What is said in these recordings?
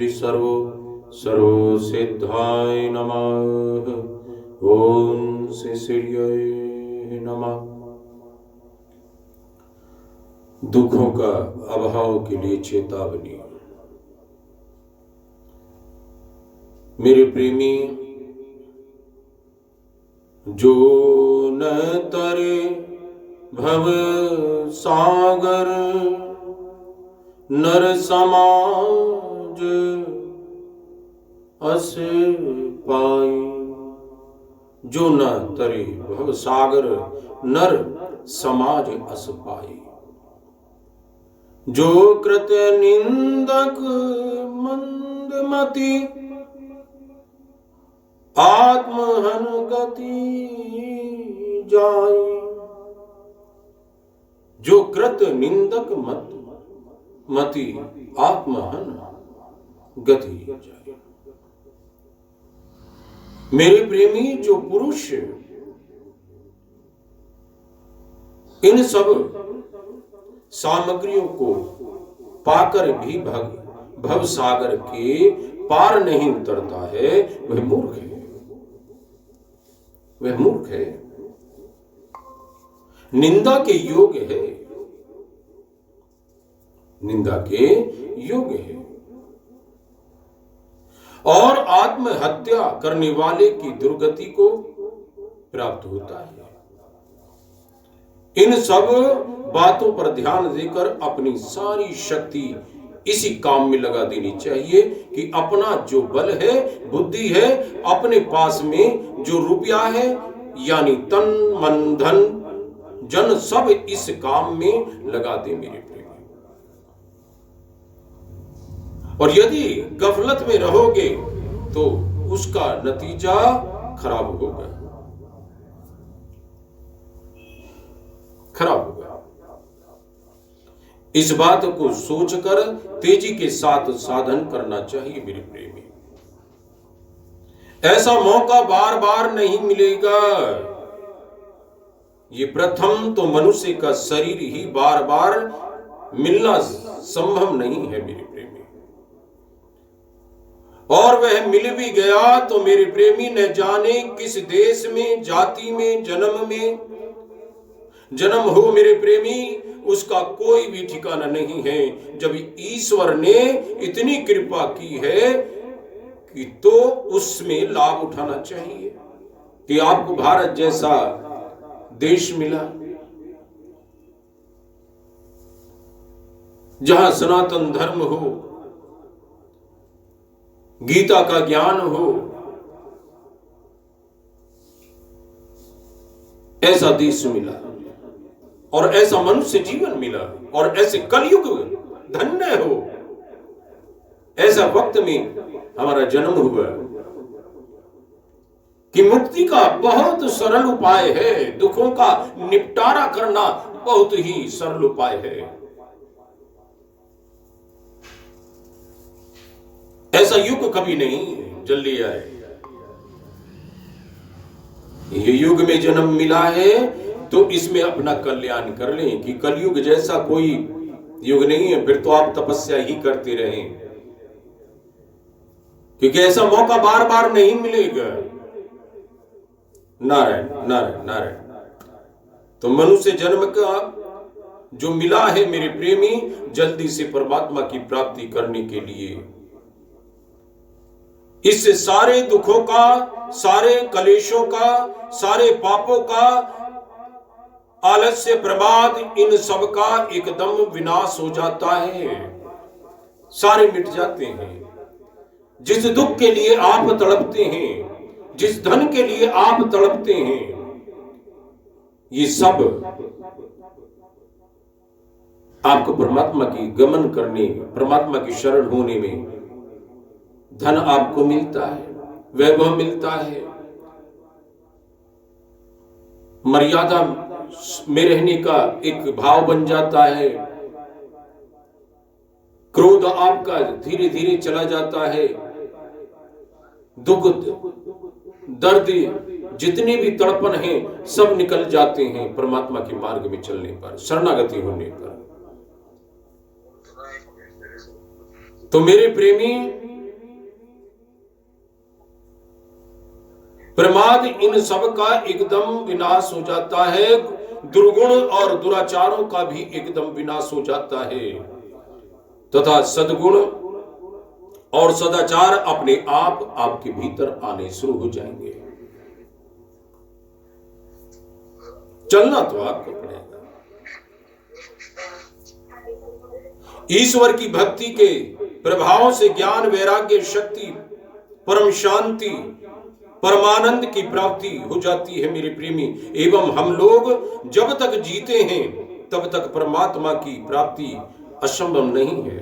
श्री सर्व सिद्धाय नमः। ओम श्री सूर्याय नमः। दुखों का अभाव के लिए चेतावनी। मेरे प्रेमी, जो न तरे भव सागर, नर समाज अस पाई। जो न तरे भव सागर, नर समाज अस पाई। जो कृत निंदक मंदमति, आत्महन गति जाई। जो कृत निंदक मति, आत्महन गति जाई। मेरे प्रेमी, जो पुरुष इन सब सामग्रियों को पाकर भी भव सागर के पार नहीं उतरता है, वह मूर्ख है। वह मूर्ख है, निंदा के योग्य है, निंदा के योग्य है। और आत्महत्या करने वाले की दुर्गति को प्राप्त होता है। इन सब बातों पर ध्यान देकर अपनी सारी शक्ति इसी काम में लगा देनी चाहिए कि अपना जो बल है, बुद्धि है, अपने पास में जो रुपया है, यानी तन मन धन जन, सब इस काम में लगा दे मेरे प्रेमी। और यदि गफलत में रहोगे तो उसका नतीजा खराब होगा, खराब होगा। इस बात को सोचकर तेजी के साथ साधन करना चाहिए मेरे प्रेमी। ऐसा मौका बार बार नहीं मिलेगा। ये प्रथम तो मनुष्य का शरीर ही बार बार मिलना संभव नहीं है मेरे प्रेमी। और वह मिल भी गया तो मेरे प्रेमी न जाने किस देश में, जाति में, जन्म हो मेरे प्रेमी, उसका कोई भी ठिकाना नहीं है। जब ईश्वर ने इतनी कृपा की है कि तो उसमें लाभ उठाना चाहिए। कि आपको भारत जैसा देश मिला, जहां सनातन धर्म हो, गीता का ज्ञान हो, ऐसा देश मिला और ऐसा मनुष्य जीवन मिला और ऐसे कलयुग धन्य हो, ऐसा वक्त में हमारा जन्म हुआ कि मुक्ति का बहुत सरल उपाय है, दुखों का निपटारा करना बहुत ही सरल उपाय है। ऐसा युग कभी नहीं जल्दी आए। ये युग में जन्म मिला है तो इसमें अपना कल्याण कर लें। कि कलयुग जैसा कोई युग नहीं है, फिर तो आप तपस्या ही करते रहें, क्योंकि ऐसा मौका बार बार नहीं मिलेगा। नारायण नारायण नारायण। तो मनुष्य जन्म का जो मिला है मेरे प्रेमी, जल्दी से परमात्मा की प्राप्ति करने के लिए, इससे सारे दुखों का, सारे कलेशों का, सारे पापों का, आलस्य, प्रमाद, इन सब का एकदम विनाश हो जाता है, सारे मिट जाते हैं। जिस दुख के लिए आप तड़पते हैं, जिस धन के लिए आप तड़पते हैं, ये सब आपको परमात्मा की गमन करने, परमात्मा की शरण होने में धन आपको मिलता है, वैभव मिलता है, मर्यादा में रहने का एक भाव बन जाता है, क्रोध आपका धीरे धीरे चला जाता है, दुख दर्द जितने भी तड़पन हैं सब निकल जाते हैं परमात्मा के मार्ग में चलने पर, शरणागति होने पर। तो मेरे प्रेमी, प्रमाद इन सब का एकदम विनाश हो जाता है, दुर्गुण और दुराचारों का भी एकदम विनाश हो जाता है, तथा सद्गुण और सदाचार अपने आप आपके भीतर आने शुरू हो जाएंगे। चलना तो आपको पड़ेगा। ईश्वर की भक्ति के प्रभाव से ज्ञान, वैराग्य, शक्ति, परम शांति, परमानंद की प्राप्ति हो जाती है मेरे प्रेमी। एवं हम लोग जब तक जीते हैं तब तक परमात्मा की प्राप्ति असंभव नहीं है।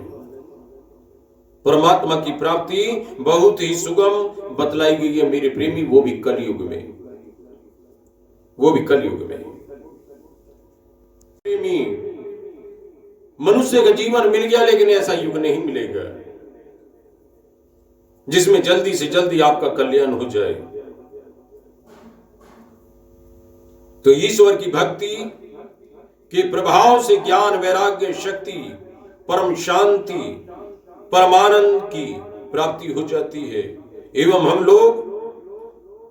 परमात्मा की प्राप्ति बहुत ही सुगम बतलाई गई है मेरे प्रेमी, वो भी कलयुग में, वो भी कलयुग में। प्रेमी, मनुष्य का जीवन मिल गया, लेकिन ऐसा युग नहीं मिलेगा जिसमें जल्दी से जल्दी आपका कल्याण हो जाए। तो ईश्वर की भक्ति के प्रभाव से ज्ञान, वैराग्य, शक्ति, परम शांति, परमानंद की प्राप्ति हो जाती है। एवं हम लोग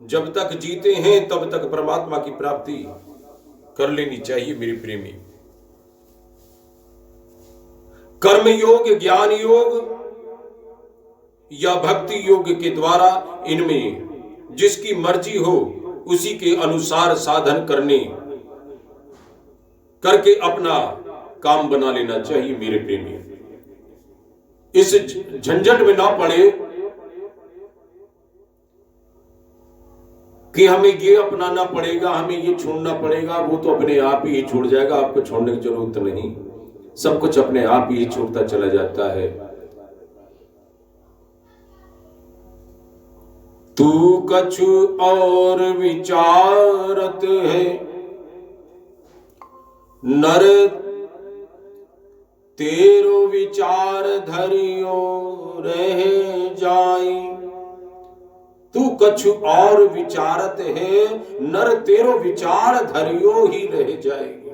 जब तक जीते हैं तब तक परमात्मा की प्राप्ति कर लेनी चाहिए मेरे प्रेमी। कर्म योग, ज्ञान योग या भक्ति योग के द्वारा इनमें जिसकी मर्जी हो उसी के अनुसार साधन करके अपना काम बना लेना चाहिए मेरे प्रेमी। इस झंझट में ना पड़े कि हमें ये अपनाना पड़ेगा, हमें ये छोड़ना पड़ेगा। वो तो अपने आप ही छूट जाएगा, आपको छोड़ने की जरूरत नहीं, सब कुछ अपने आप ही छूटता चला जाता है। तू कछु और विचारत है, नर तेरो विचार धरियो रह जाई। तू कछु और विचारत है, नर तेरो विचार धरियो ही रह जाएगी।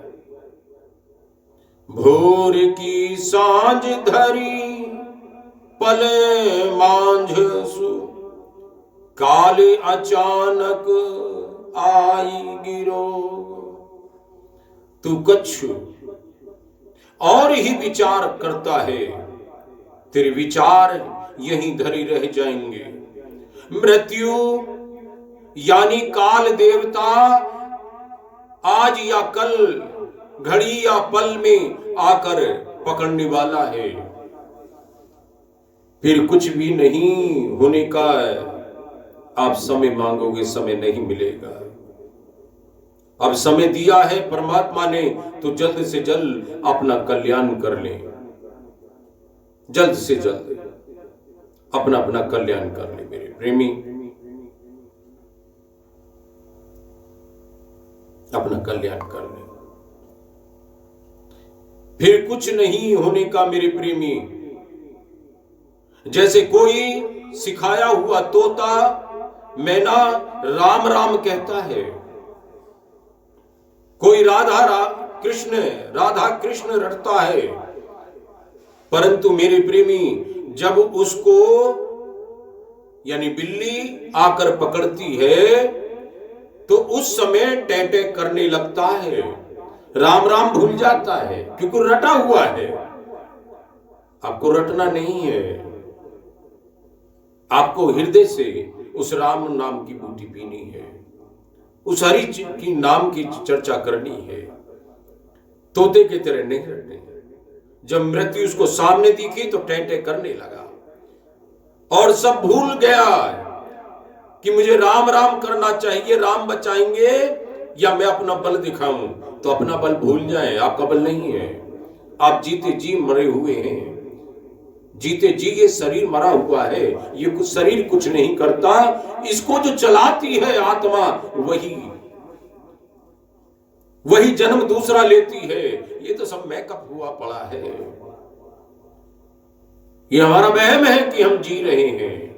भोर की सांझ धरी पले मांझसु, काले अचानक आई गिरो। तू कछु और ही विचार करता है, तेरे विचार यहीं धरी रह जाएंगे। मृत्यु यानी काल देवता आज या कल, घड़ी या पल में आकर पकड़ने वाला है। फिर कुछ भी नहीं होने का आप समय मांगोगे, समय नहीं मिलेगा। अब समय दिया है परमात्मा ने, तो जल्द से जल्द अपना कल्याण कर ले, जल्द से जल्द अपना अपना कल्याण कर ले मेरे प्रेमी, अपना कल्याण कर ले। फिर कुछ नहीं होने का मेरे प्रेमी। जैसे कोई सिखाया हुआ तोता मैना राम राम कहता है, कोई राधा कृष्ण रटता है, परंतु मेरे प्रेमी जब उसको यानी बिल्ली आकर पकड़ती है तो उस समय टेंटे करने लगता है, राम राम भूल जाता है, क्योंकि रटा हुआ है। आपको रटना नहीं है, आपको हृदय से उस राम नाम की बूटी पीनी है, उस हरि की नाम की चर्चा करनी है। तोते की तरह नहीं रटने। जब मृत्यु उसको सामने दिखी तो टेंटे करने लगा और सब भूल गया कि मुझे राम राम करना चाहिए, राम बचाएंगे या मैं अपना बल दिखाऊं। तो अपना बल भूल जाए, आपका बल नहीं है। आप जीते जी मरे हुए हैं, जीते जी ये शरीर मरा हुआ है, ये कुछ शरीर कुछ नहीं करता। इसको जो चलाती है आत्मा, वही जन्म दूसरा लेती है। ये तो सब मेकअप हुआ पड़ा है, ये हमारा वहम है कि हम जी रहे हैं।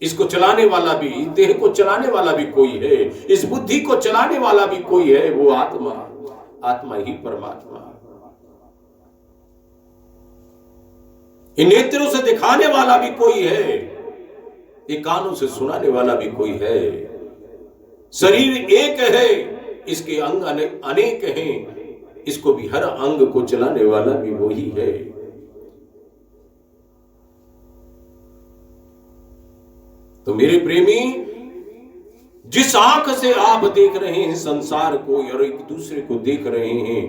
इसको चलाने वाला भी, देह को चलाने वाला भी कोई है, इस बुद्धि को चलाने वाला भी कोई है, वो आत्मा ही परमात्मा। इन नेत्रों से दिखाने वाला भी कोई है, एक कानों से सुनाने वाला भी कोई है। शरीर एक है, इसके अंग अनेक हैं, इसको भी हर अंग को चलाने वाला भी वही है। तो मेरे प्रेमी, जिस आंख से आप देख रहे हैं संसार को और एक दूसरे को देख रहे हैं,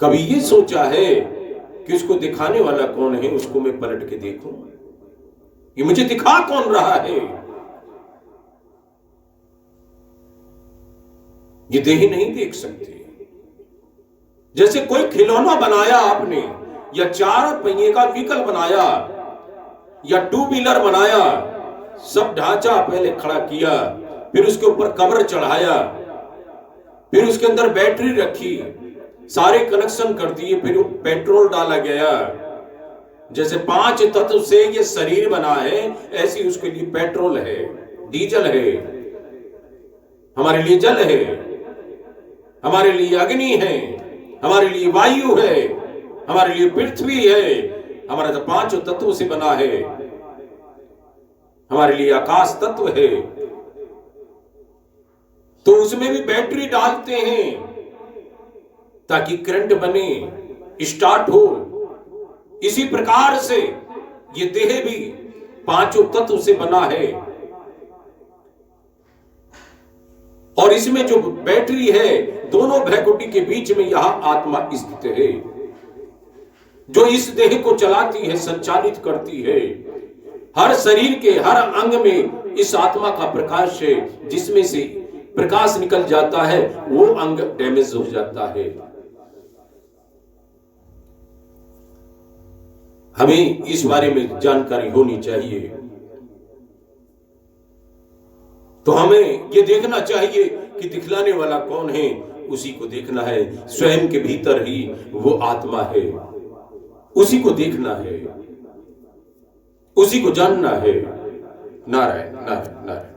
कभी ये सोचा है कि उसको दिखाने वाला कौन है? उसको मैं पलट के देखूं, ये मुझे दिखा कौन रहा है? ये देह नहीं देख सकती। जैसे कोई खिलौना बनाया आपने, या 4 पहिए का व्हीकल बनाया, या 2 व्हीलर बनाया, सब ढांचा पहले खड़ा किया, फिर उसके ऊपर कवर चढ़ाया, फिर उसके अंदर बैटरी रखी, सारे कनेक्शन कर दिए, फिर पेट्रोल डाला गया। जैसे 5 तत्व से ये शरीर बना है, ऐसी उसके लिए पेट्रोल है, डीजल है, हमारे लिए जल है, हमारे लिए अग्नि है, हमारे लिए वायु है, हमारे लिए पृथ्वी है। हमारा तो 5 तत्वों से बना है। हमारे लिए आकाश तत्व है, तो उसमें भी बैटरी डालते हैं ताकि करंट बने, स्टार्ट हो। इसी प्रकार से ये देह भी 5 तत्व से बना है, और इसमें जो बैटरी है, दोनों भ्रकुटी के बीच में यह आत्मा स्थित है, जो इस देह को चलाती है, संचालित करती है। हर शरीर के हर अंग में इस आत्मा का प्रकाश है, जिसमें से प्रकाश निकल जाता है, वो अंग डैमेज हो जाता है। हमें इस बारे में जानकारी होनी चाहिए। तो हमें ये देखना चाहिए कि दिखलाने वाला कौन है, उसी को देखना है। स्वयं के भीतर ही वो आत्मा है, उसी को देखना है, उसी को जानना है। नारायण नारायण नारायण।